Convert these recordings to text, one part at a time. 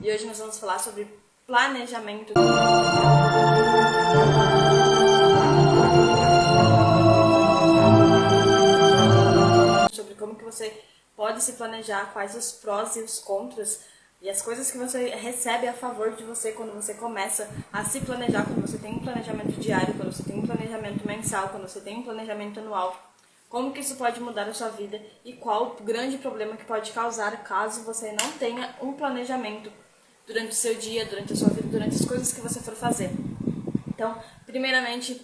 E hoje nós vamos falar sobre planejamento. Sobre como que você pode se planejar, quais os prós e os contras e as coisas que você recebe a favor de você quando você começa a se planejar, quando você tem um planejamento diário, quando você tem um planejamento mensal, quando você tem um planejamento anual. Como que isso pode mudar a sua vida e qual o grande problema que pode causar caso você não tenha um planejamento durante o seu dia, durante a sua vida, durante as coisas que você for fazer. Então, primeiramente,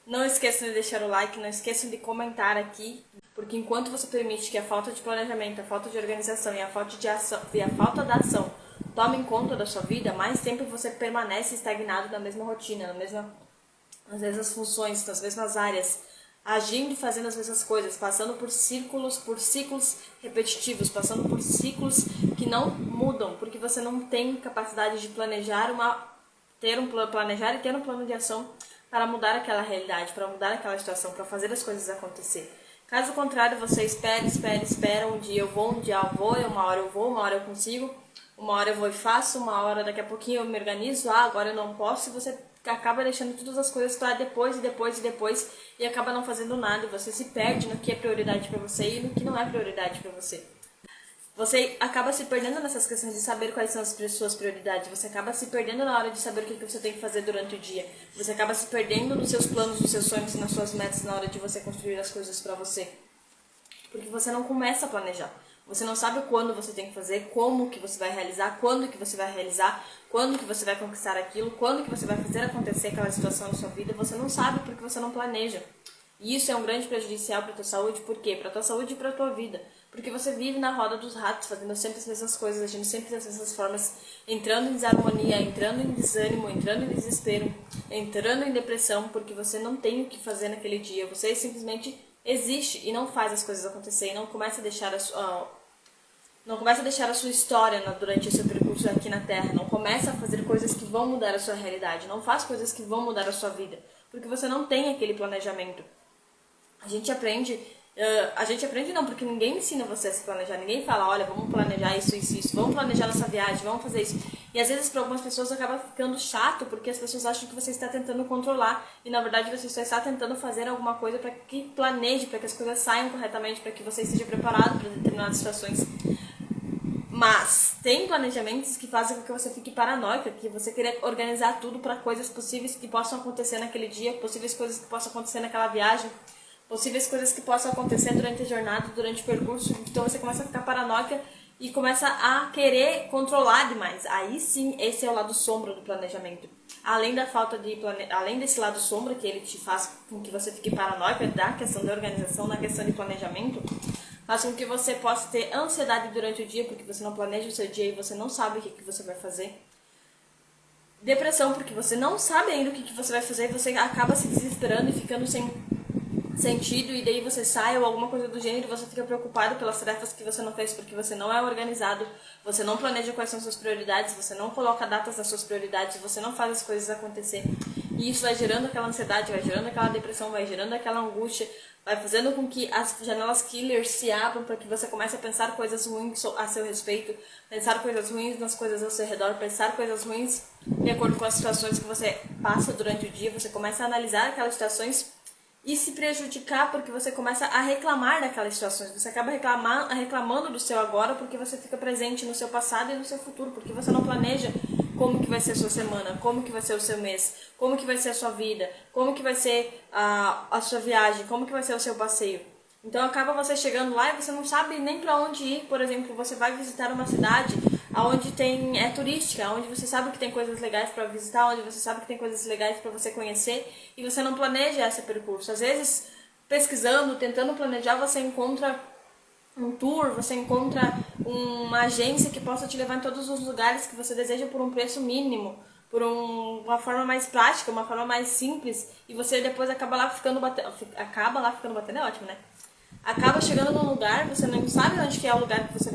não esqueçam de deixar o like, não esqueçam de comentar aqui, porque enquanto você permite que a falta de planejamento, a falta de organização e a falta da ação tomem conta da sua vida, mais tempo você permanece estagnado na mesma rotina, nas mesmas funções, nas mesmas áreas, agindo e fazendo as mesmas coisas, passando por ciclos repetitivos, passando por ciclos que não mudam, porque você não tem capacidade de planejar planejar e ter um plano de ação para mudar aquela realidade, para mudar aquela situação, para fazer as coisas acontecer. Caso contrário, você espera, um dia eu vou, uma hora eu vou, uma hora eu consigo, uma hora eu vou e faço, uma hora daqui a pouquinho eu me organizo, agora eu não posso, e você acaba deixando todas as coisas para depois e acaba não fazendo nada, e você se perde no que é prioridade para você e no que não é prioridade para você. Você acaba se perdendo nessas questões de saber quais são as suas prioridades, você acaba se perdendo na hora de saber o que você tem que fazer durante o dia, você acaba se perdendo nos seus planos, nos seus sonhos e nas suas metas na hora de você construir as coisas para você, porque você não começa a planejar. Você não sabe quando você tem que fazer, como que você vai realizar, quando que você vai realizar, quando que você vai conquistar aquilo, quando que você vai fazer acontecer aquela situação na sua vida. Você não sabe porque você não planeja. E isso é um grande prejudicial para a tua saúde. Por quê? Para a tua saúde e para a tua vida. Porque você vive na roda dos ratos, fazendo sempre as mesmas coisas, agindo sempre das mesmas formas, entrando em desarmonia, entrando em desânimo, entrando em desespero, entrando em depressão, porque você não tem o que fazer naquele dia. Você simplesmente existe e não faz as coisas acontecer, e não começa a deixar a sua história durante o seu percurso aqui na Terra. Não começa a fazer coisas que vão mudar a sua realidade. Não faz coisas que vão mudar a sua vida, porque você não tem aquele planejamento. A gente aprende não, porque ninguém ensina você a se planejar. Ninguém fala, olha, vamos planejar isso, vamos planejar nossa viagem, vamos fazer isso. E às vezes para algumas pessoas acaba ficando chato, porque as pessoas acham que você está tentando controlar, e na verdade você só está tentando fazer alguma coisa para que planeje, para que as coisas saiam corretamente, para que você esteja preparado para determinadas situações. Mas tem planejamentos que fazem com que você fique paranoica, que você queira organizar tudo para coisas possíveis que possam acontecer naquele dia, possíveis coisas que possam acontecer naquela viagem, possíveis coisas que possam acontecer durante a jornada, durante o percurso. Então você começa a ficar paranoica e começa a querer controlar demais. Aí sim, esse é o lado sombra do planejamento. Além desse lado sombra que ele te faz com que você fique paranoica da questão da organização, na questão de planejamento, faz com que você possa ter ansiedade durante o dia, porque você não planeja o seu dia e você não sabe o que você vai fazer. Depressão, porque você não sabe ainda o que você vai fazer e você acaba se desesperando e ficando sem sentido, e daí você sai ou alguma coisa do gênero, você fica preocupado pelas tarefas que você não fez, porque você não é organizado, você não planeja quais são suas prioridades, você não coloca datas nas suas prioridades, você não faz as coisas acontecer. E isso vai gerando aquela ansiedade, vai gerando aquela depressão, vai gerando aquela angústia, vai fazendo com que as janelas killers se abram para que você comece a pensar coisas ruins a seu respeito, pensar coisas ruins nas coisas ao seu redor, pensar coisas ruins de acordo com as situações que você passa durante o dia. Você começa a analisar aquelas situações e se prejudicar, porque você começa a reclamar daquelas situações. Você acaba reclamando do seu agora, porque você fica presente no seu passado e no seu futuro, porque você não planeja como que vai ser a sua semana, como que vai ser o seu mês, como que vai ser a sua vida, como que vai ser a sua viagem, como que vai ser o seu passeio. Então acaba você chegando lá e você não sabe nem para onde ir. Por exemplo, você vai visitar uma cidade onde é turística, onde você sabe que tem coisas legais para visitar, onde você sabe que tem coisas legais para você conhecer, e você não planeja esse percurso. Às vezes, pesquisando, tentando planejar, você encontra um tour, você encontra uma agência que possa te levar em todos os lugares que você deseja por um preço mínimo, por uma forma mais prática, uma forma mais simples, e você depois acaba lá ficando batendo, é ótimo, né? Acaba chegando num lugar, você não sabe onde que é o lugar que você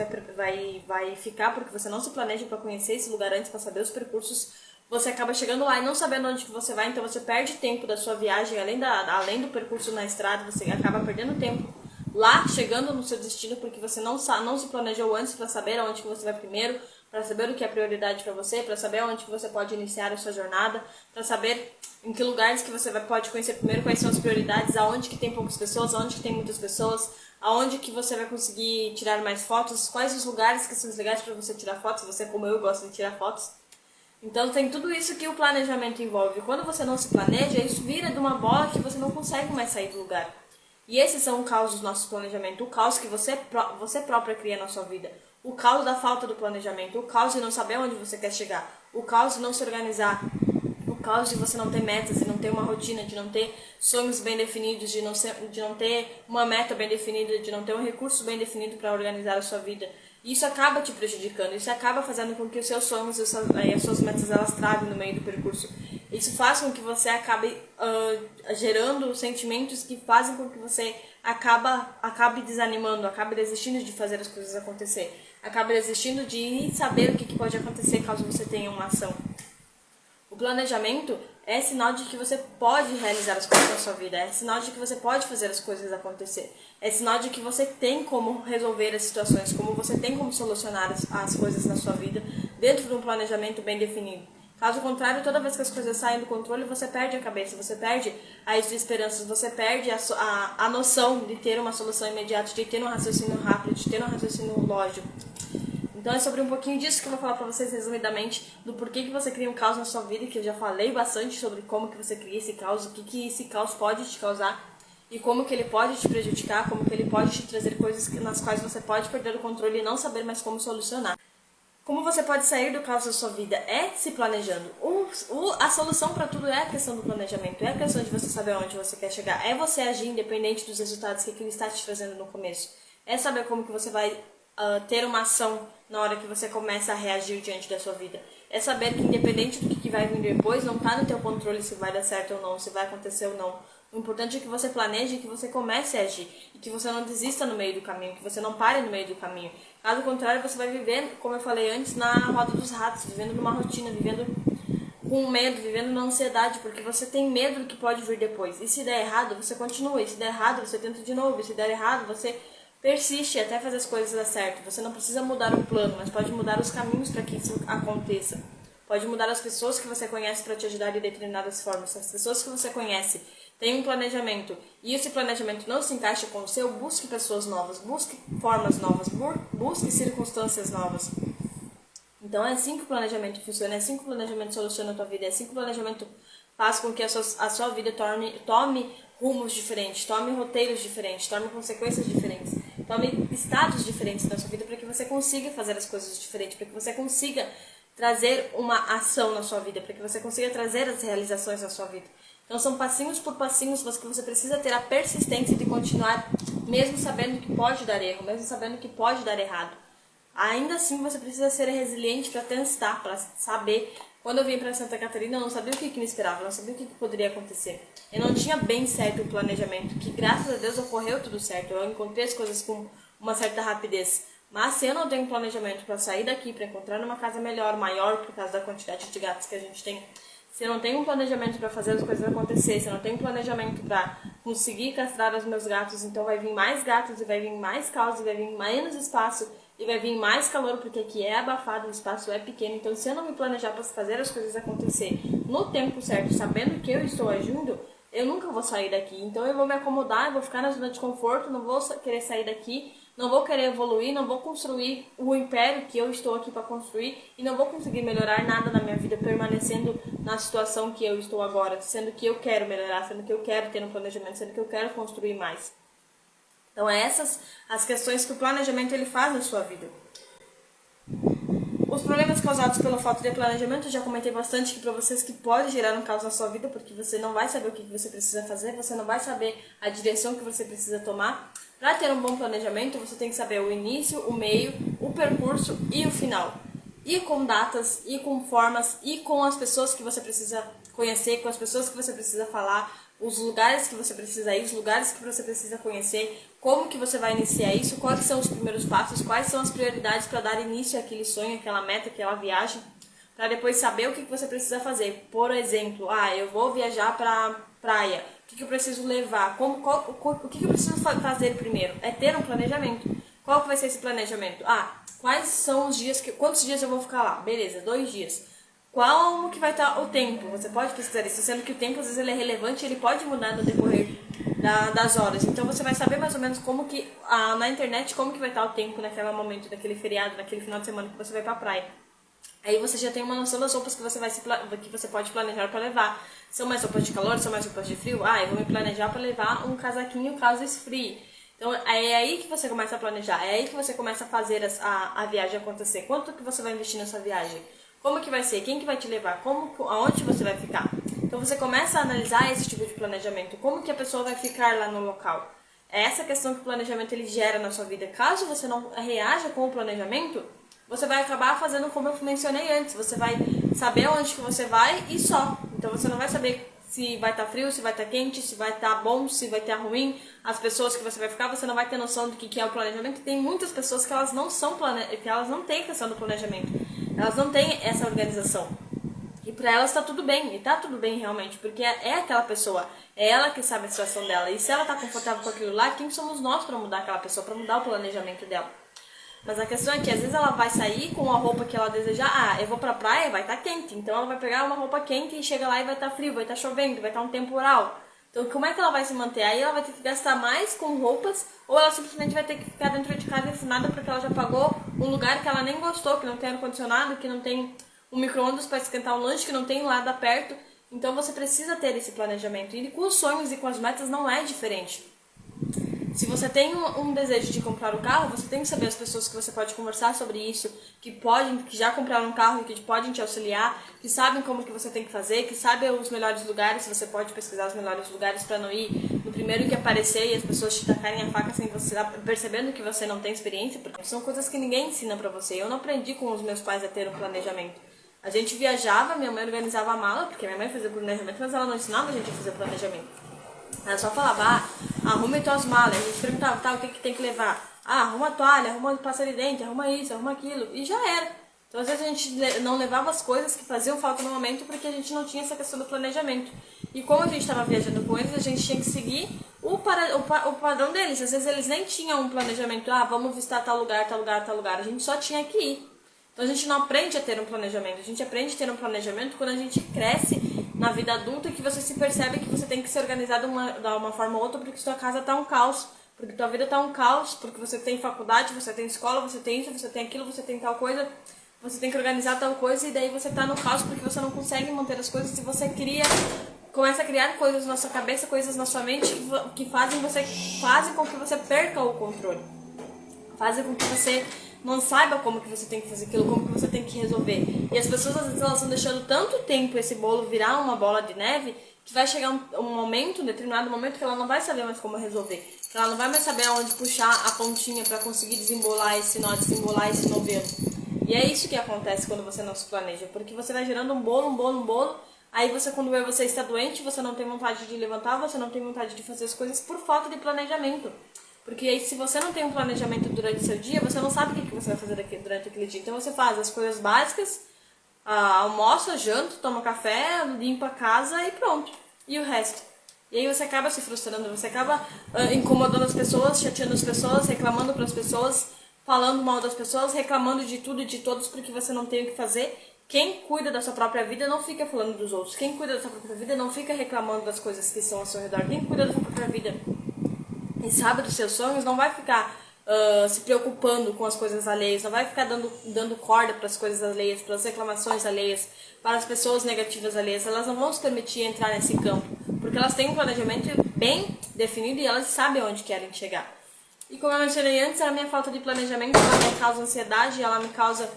vai ficar, porque você não se planeja para conhecer esse lugar antes, para saber os percursos. Você acaba chegando lá e não sabendo onde que você vai, então você perde tempo da sua viagem, além do percurso na estrada, você acaba perdendo tempo lá, chegando no seu destino, porque você não se planejou antes para saber aonde que você vai primeiro, para saber o que é prioridade para você, para saber onde que você pode iniciar a sua jornada, para saber em que lugares que você pode conhecer primeiro, quais são as prioridades, aonde que tem poucas pessoas, aonde que tem muitas pessoas, aonde que você vai conseguir tirar mais fotos, quais os lugares que são legais para você tirar fotos, você como eu gosta de tirar fotos. Então tem tudo isso que o planejamento envolve. Quando você não se planeja, isso vira de uma bola que você não consegue mais sair do lugar. E esses são o caos do nosso planejamento, o caos que você própria cria na sua vida. O caos da falta do planejamento, o caos de não saber onde você quer chegar, o caos de não se organizar, o caos de você não ter metas, de não ter uma rotina, de não ter sonhos bem definidos, de não ter uma meta bem definida, de não ter um recurso bem definido para organizar a sua vida. Isso acaba te prejudicando, isso acaba fazendo com que os seus sonhos e as suas metas elas travem no meio do percurso. Isso faz com que você acabe gerando sentimentos que fazem com que você acabe desanimando, acabe desistindo de fazer as coisas acontecer, acabe desistindo de saber o que pode acontecer caso você tenha uma ação. O planejamento é sinal de que você pode realizar as coisas na sua vida, é sinal de que você pode fazer as coisas acontecer, é sinal de que você tem como resolver as situações, como você tem como solucionar as coisas na sua vida dentro de um planejamento bem definido. Caso contrário, toda vez que as coisas saem do controle, você perde a cabeça, você perde as esperanças, você perde a noção de ter uma solução imediata, de ter um raciocínio rápido, de ter um raciocínio lógico. Então é sobre um pouquinho disso que eu vou falar pra vocês resumidamente, do porquê que você cria um caos na sua vida, que eu já falei bastante sobre como que você cria esse caos, o que esse caos pode te causar e como que ele pode te prejudicar, como que ele pode te trazer coisas nas quais você pode perder o controle e não saber mais como solucionar. Como você pode sair do caos da sua vida? É se planejando. A solução para tudo é a questão do planejamento, é a questão de você saber onde você quer chegar, é você agir independente dos resultados que aquilo está te trazendo no começo, é saber como que você vai ter uma ação na hora que você começa a reagir diante da sua vida. É saber que independente do que vai vir depois, não está no teu controle se vai dar certo ou não, se vai acontecer ou não. O importante é que você planeje, que você comece a agir e que você não desista no meio do caminho, que você não pare no meio do caminho. Caso contrário, você vai viver, como eu falei antes, na roda dos ratos, vivendo numa rotina, vivendo com medo, vivendo na ansiedade, porque você tem medo do que pode vir depois. E se der errado, você continua. E se der errado, você tenta de novo. E se der errado, você persiste até fazer as coisas dar certo. Você não precisa mudar o plano, mas pode mudar os caminhos para que isso aconteça. Pode mudar as pessoas que você conhece para te ajudar de determinadas formas. Se as pessoas que você conhece têm um planejamento e esse planejamento não se encaixa com o seu, busque pessoas novas, busque formas novas, busque circunstâncias novas. Então é assim que o planejamento funciona, é assim que o planejamento soluciona a tua vida, é assim que o planejamento faz com que a sua vida tome rumos diferentes, tome roteiros diferentes, tome consequências diferentes, tome estados diferentes na sua vida para que você consiga fazer as coisas diferentes, para que você consiga trazer uma ação na sua vida, para que você consiga trazer as realizações na sua vida. Então são passinhos por passinhos, mas que você precisa ter a persistência de continuar, mesmo sabendo que pode dar erro, mesmo sabendo que pode dar errado. Ainda assim você precisa ser resiliente para testar, para saber. Quando eu vim para Santa Catarina, eu não sabia o que me esperava, eu não sabia o que poderia acontecer. Eu não tinha bem certo o planejamento, que graças a Deus ocorreu tudo certo, eu encontrei as coisas com uma certa rapidez. Mas se eu não tenho planejamento para sair daqui, para encontrar uma casa melhor, maior, por causa da quantidade de gatos que a gente tem, se eu não tenho um planejamento para fazer as coisas acontecer, se eu não tenho um planejamento para conseguir castrar os meus gatos, então vai vir mais gatos e vai vir mais caos e vai vir menos espaço e vai vir mais calor, porque aqui é abafado, o espaço é pequeno. Então se eu não me planejar para fazer as coisas acontecer no tempo certo, sabendo que eu estou agindo, eu nunca vou sair daqui. Então eu vou me acomodar, eu vou ficar na zona de conforto, não vou querer sair daqui, não vou querer evoluir, não vou construir o império que eu estou aqui para construir e não vou conseguir melhorar nada na minha vida permanecendo na situação que eu estou agora, sendo que eu quero melhorar, sendo que eu quero ter um planejamento, sendo que eu quero construir mais. Então essas as questões que o planejamento ele faz na sua vida. Os problemas causados pela falta de planejamento, eu já comentei bastante aqui para vocês que pode gerar um caos na sua vida, porque você não vai saber o que você precisa fazer, você não vai saber a direção que você precisa tomar. Para ter um bom planejamento, você tem que saber o início, o meio, o percurso e o final. E com datas, e com formas, e com as pessoas que você precisa conhecer, com as pessoas que você precisa falar, os lugares que você precisa ir, os lugares que você precisa conhecer, como que você vai iniciar isso, quais são os primeiros passos, quais são as prioridades para dar início àquele sonho, àquela meta, àquela viagem, para depois saber o que você precisa fazer. Por exemplo, eu vou viajar para praia, o que eu preciso levar, o que eu preciso fazer primeiro? É ter um planejamento. Qual que vai ser esse planejamento? quais são os dias, quantos dias eu vou ficar lá? Beleza, 2 dias. Qual que vai estar o tempo? Você pode pesquisar isso, sendo que o tempo às vezes ele é relevante, ele pode mudar no decorrer das horas. Então você vai saber mais ou menos como que, na internet, como que vai estar o tempo naquele momento, naquele feriado, naquele final de semana que você vai pra praia. Aí você já tem uma noção das roupas que você pode planejar para levar. São mais roupas de calor, são mais roupas de frio? Eu vou me planejar para levar um casaquinho caso esfrie. Então é aí que você começa a planejar, é aí que você começa a fazer a viagem acontecer. Quanto que você vai investir nessa viagem? Como que vai ser? Quem que vai te levar? Aonde você vai ficar? Então você começa a analisar esse tipo de planejamento. Como que a pessoa vai ficar lá no local? É essa questão que o planejamento ele gera na sua vida. Caso você não reaja com o planejamento, você vai acabar fazendo como eu mencionei antes. Você vai saber onde que você vai e só. Então você não vai saber se vai estar frio, se vai estar quente, se vai estar bom, se vai estar ruim. As pessoas que você vai ficar, você não vai ter noção do que é o planejamento. Tem muitas pessoas que elas não são que elas não têm questão do planejamento. Elas não têm essa organização. E pra elas tá tudo bem, e tá tudo bem realmente, porque é aquela pessoa, é ela que sabe a situação dela. E se ela tá confortável com aquilo lá, quem somos nós pra mudar aquela pessoa, pra mudar o planejamento dela? Mas a questão é que às vezes ela vai sair com a roupa que ela deseja. Eu vou pra praia, vai estar quente. Então ela vai pegar uma roupa quente e chega lá e vai estar frio, vai estar chovendo, vai estar um temporal. Então como é que ela vai se manter? Aí ela vai ter que gastar mais com roupas, ou ela simplesmente vai ter que ficar dentro de casa ensinada porque ela já pagou um lugar que ela nem gostou, que não tem ar-condicionado, que não tem um micro-ondas para esquentar um lanche, que não tem nada perto. Então você precisa ter esse planejamento. E com os sonhos e com as metas não é diferente. Se você tem um desejo de comprar um carro, você tem que saber as pessoas que você pode conversar sobre isso, que já compraram um carro e que podem te auxiliar, que sabem como que você tem que fazer, que sabem os melhores lugares. Você pode pesquisar os melhores lugares para não ir no primeiro que aparecer e as pessoas te tacarem a faca sem você percebendo que você não tem experiência, porque são coisas que ninguém ensina pra você. Eu não aprendi com os meus pais a ter um planejamento. A gente viajava, minha mãe organizava a mala, porque minha mãe fazia planejamento, mas ela não ensinava a gente a fazer planejamento. Ela só falava, arruma tuas malas. A gente perguntava, o que tem que levar? Arruma a toalha, arruma o pasta de dente, arruma isso, arruma aquilo. E já era. Então, às vezes, a gente não levava as coisas que faziam falta no momento porque a gente não tinha essa questão do planejamento. E como a gente estava viajando com eles, a gente tinha que seguir o padrão deles. Às vezes, eles nem tinham um planejamento. Vamos visitar tal lugar, tal lugar, tal lugar. A gente só tinha que ir. Então, a gente não aprende a ter um planejamento. A gente aprende a ter um planejamento quando a gente cresce na vida adulta, que você se percebe que você tem que se organizar de uma forma ou outra porque sua casa tá um caos, porque tua vida tá um caos, porque você tem faculdade, você tem escola, você tem isso, você tem aquilo, você tem tal coisa, você tem que organizar tal coisa e daí você tá no caos porque você não consegue manter as coisas e você começa a criar coisas na sua cabeça, coisas na sua mente que fazem com que você perca o controle, fazem com que você não saiba como que você tem que fazer aquilo, como que você tem que resolver. E as pessoas, às vezes, elas estão deixando tanto tempo esse bolo virar uma bola de neve, que vai chegar um determinado momento, que ela não vai saber mais como resolver. Que ela não vai mais saber aonde puxar a pontinha para conseguir desembolar esse nó, desembolar esse novelo. E é isso que acontece quando você não se planeja, porque você vai gerando um bolo, aí você, quando você está doente, você não tem vontade de levantar, você não tem vontade de fazer as coisas por falta de planejamento. Porque aí, se você não tem um planejamento durante o seu dia, você não sabe o que você vai fazer durante aquele dia. Então você faz as coisas básicas, almoça, janta, toma café, limpa a casa e pronto. E o resto? E aí você acaba se frustrando, você acaba incomodando as pessoas, chateando as pessoas, reclamando para as pessoas, falando mal das pessoas, reclamando de tudo e de todos porque você não tem o que fazer. Quem cuida da sua própria vida não fica falando dos outros. Quem cuida da sua própria vida não fica reclamando das coisas que estão ao seu redor. Quem cuida da sua própria vida e sabe dos seus sonhos, não vai ficar se preocupando com as coisas alheias, não vai ficar dando corda para as coisas alheias, para as reclamações alheias, para as pessoas negativas alheias. Elas não vão se permitir entrar nesse campo, porque elas têm um planejamento bem definido e elas sabem onde querem chegar. E como eu mencionei antes, a minha falta de planejamento, ela me causa ansiedade, ela me causa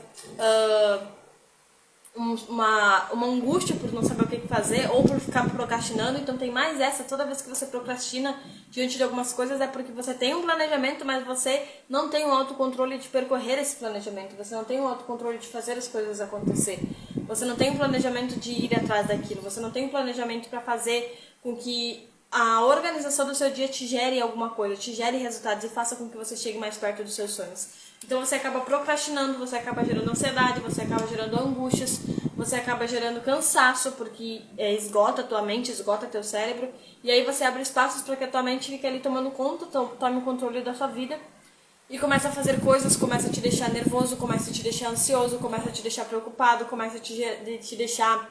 uma angústia por não saber o que fazer ou por ficar procrastinando. Então tem mais essa, toda vez que você procrastina diante de algumas coisas é porque você tem um planejamento, mas você não tem um autocontrole de percorrer esse planejamento, você não tem um autocontrole de fazer as coisas acontecer, você não tem um planejamento de ir atrás daquilo, você não tem um planejamento para fazer com que a organização do seu dia te gere alguma coisa, te gere resultados e faça com que você chegue mais perto dos seus sonhos. Então você acaba procrastinando, você acaba gerando ansiedade, você acaba gerando angústias, você acaba gerando cansaço, porque esgota a tua mente, esgota teu cérebro, e aí você abre espaços para que a tua mente fique ali tomando conta, tome o controle da sua vida, e começa a fazer coisas, começa a te deixar nervoso, começa a te deixar ansioso, começa a te deixar preocupado, começa a te deixar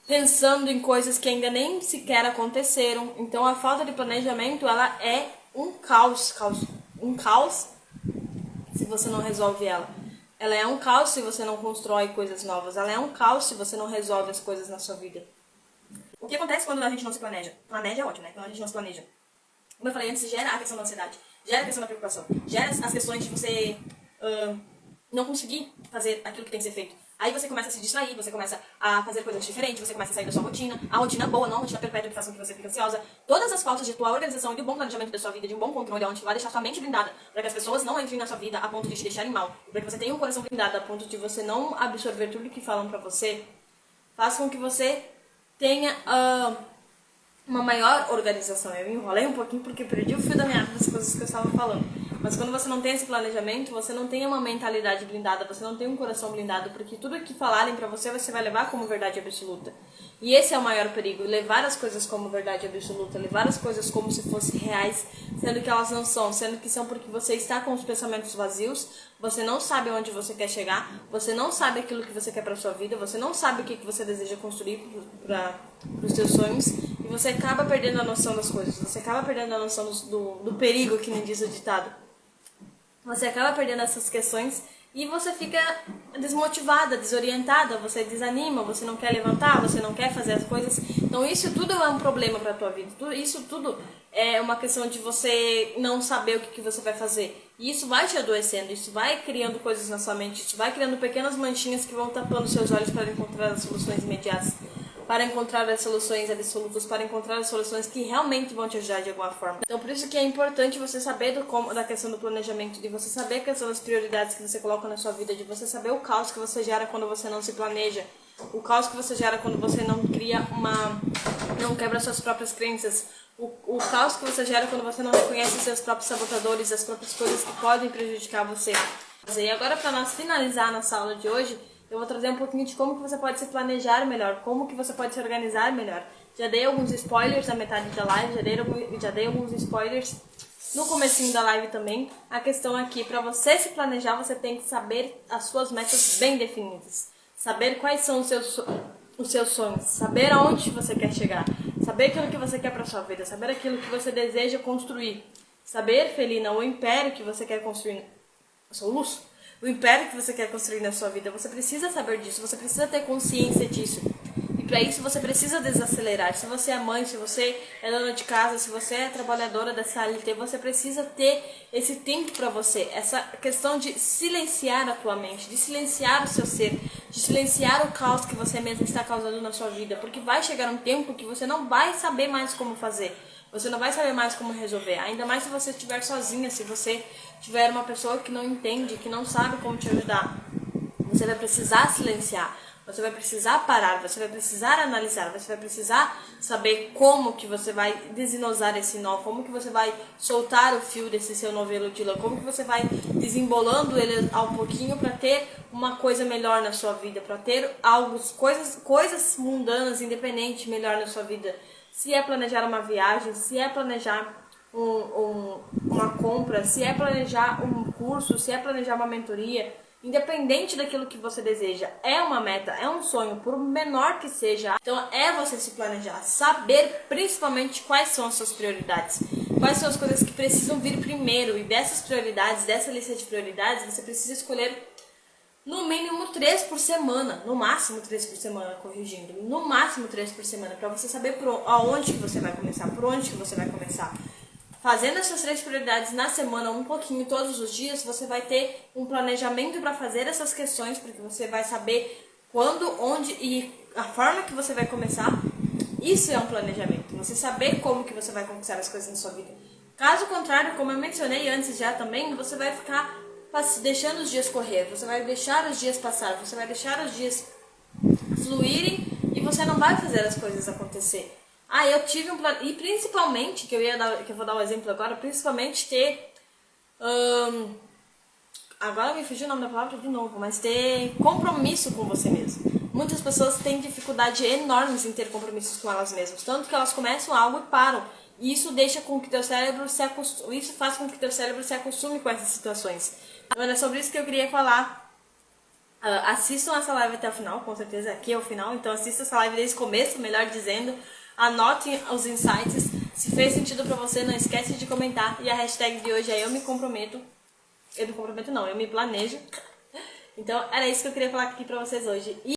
pensando em coisas que ainda nem sequer aconteceram. Então a falta de planejamento, ela é um caos se você não resolve ela. Ela é um caos se você não constrói coisas novas. Ela é um caos se você não resolve as coisas na sua vida. O que acontece quando a gente não se planeja? Planeja é ótimo, né? Quando a gente não se planeja. Como eu falei antes, gera a questão da ansiedade, gera a questão da preocupação, gera as questões de você não conseguir fazer aquilo que tem que ser feito. Aí você começa a se distrair, você começa a fazer coisas diferentes, você começa a sair da sua rotina, a rotina boa, não a rotina perpétua que faz com que você fique ansiosa. Todas as faltas de tua organização e de um bom planejamento da sua vida, de um bom controle, onde vai deixar sua mente blindada, para que as pessoas não entrem na sua vida a ponto de te deixarem mal, para que você tenha um coração blindado a ponto de você não absorver tudo que falam pra você, faz com que você tenha uma maior organização. Eu enrolei um pouquinho porque perdi o fio da meada das coisas que eu estava falando. Mas quando você não tem esse planejamento, você não tem uma mentalidade blindada, você não tem um coração blindado, porque tudo que falarem pra você, você vai levar como verdade absoluta. E esse é o maior perigo, levar as coisas como verdade absoluta, levar as coisas como se fossem reais, sendo que elas não são, sendo que são porque você está com os pensamentos vazios, você não sabe onde você quer chegar, você não sabe aquilo que você quer pra sua vida, você não sabe o que você deseja construir para os seus sonhos, e você acaba perdendo a noção das coisas, você acaba perdendo a noção do perigo, que nem diz o ditado. Você acaba perdendo essas questões e você fica desmotivada, desorientada, você desanima, você não quer levantar, você não quer fazer as coisas. Então isso tudo é um problema para a tua vida. Isso tudo é uma questão de você não saber o que você vai fazer. E isso vai te adoecendo, isso vai criando coisas na sua mente, isso vai criando pequenas manchinhas que vão tapando seus olhos para encontrar as soluções imediatas, para encontrar as soluções absolutas, para encontrar as soluções que realmente vão te ajudar de alguma forma. Então, por isso que é importante você saber da questão do planejamento, de você saber quais são as prioridades que você coloca na sua vida, de você saber o caos que você gera quando você não se planeja, o caos que você gera quando você não não quebra suas próprias crenças, o caos que você gera quando você não reconhece seus próprios sabotadores, as próprias coisas que podem prejudicar você. E agora, para nós finalizar nossa aula de hoje, eu vou trazer um pouquinho de como que você pode se planejar melhor, como que você pode se organizar melhor. Já dei alguns spoilers na metade da live, já dei alguns spoilers no comecinho da live também. A questão aqui, para você se planejar, você tem que saber as suas metas bem definidas. Saber quais são os seus sonhos, saber aonde você quer chegar, saber aquilo que você quer para sua vida, saber aquilo que você deseja construir. Saber, Felina, o império que você quer construir, soluço, o império que você quer construir na sua vida, você precisa saber disso, você precisa ter consciência disso. E para isso você precisa desacelerar. Se você é mãe, se você é dona de casa, se você é trabalhadora da CLT, você precisa ter esse tempo para você. Essa questão de silenciar a tua mente, de silenciar o seu ser, de silenciar o caos que você mesmo está causando na sua vida. Porque vai chegar um tempo que você não vai saber mais como fazer. Você não vai saber mais como resolver. Ainda mais se você estiver sozinha, se você tiver uma pessoa que não entende, que não sabe como te ajudar. Você vai precisar silenciar. Você vai precisar parar, você vai precisar analisar, você vai precisar saber como que você vai desenosar esse nó, como que você vai soltar o fio desse seu novelo de lã, como que você vai desembolando ele ao pouquinho para ter uma coisa melhor na sua vida, para ter coisas mundanas, independentes, melhor na sua vida. Se é planejar uma viagem, se é planejar uma compra, se é planejar um curso, se é planejar uma mentoria, independente daquilo que você deseja, é uma meta, é um sonho, por menor que seja. Então é você se planejar, saber principalmente quais são as suas prioridades, quais são as coisas que precisam vir primeiro, e dessas prioridades, dessa lista de prioridades, você precisa escolher no mínimo 3 por semana, no máximo 3 por semana, corrigindo, no máximo 3 por semana, para você saber aonde que você vai começar, por onde que você vai começar. Fazendo essas 3 prioridades na semana, um pouquinho todos os dias, você vai ter um planejamento para fazer essas questões, porque você vai saber quando, onde e a forma que você vai começar. Isso é um planejamento, você saber como que você vai conquistar as coisas na sua vida. Caso contrário, como eu mencionei antes já também, você vai ficar deixando os dias correr, você vai deixar os dias passar, você vai deixar os dias fluírem e você não vai fazer as coisas acontecer. Eu tive um plano, e principalmente, que eu vou dar um exemplo agora, principalmente ter, agora me fugiu o nome da palavra de novo, mas ter compromisso com você mesmo. Muitas pessoas têm dificuldade enormes em ter compromissos com elas mesmas, tanto que elas começam algo e param. E isso deixa com que teu cérebro isso faz com que teu cérebro se acostume com essas situações. Então era sobre isso que eu queria falar. Assistam essa live até o final, com certeza aqui é o final, então assista essa live desde o começo, melhor dizendo. Anotem os insights. Se fez sentido pra você, não esquece de comentar. E a hashtag de hoje é eu me comprometo. Eu me comprometo não, eu me planejo. Então era isso que eu queria falar aqui pra vocês hoje.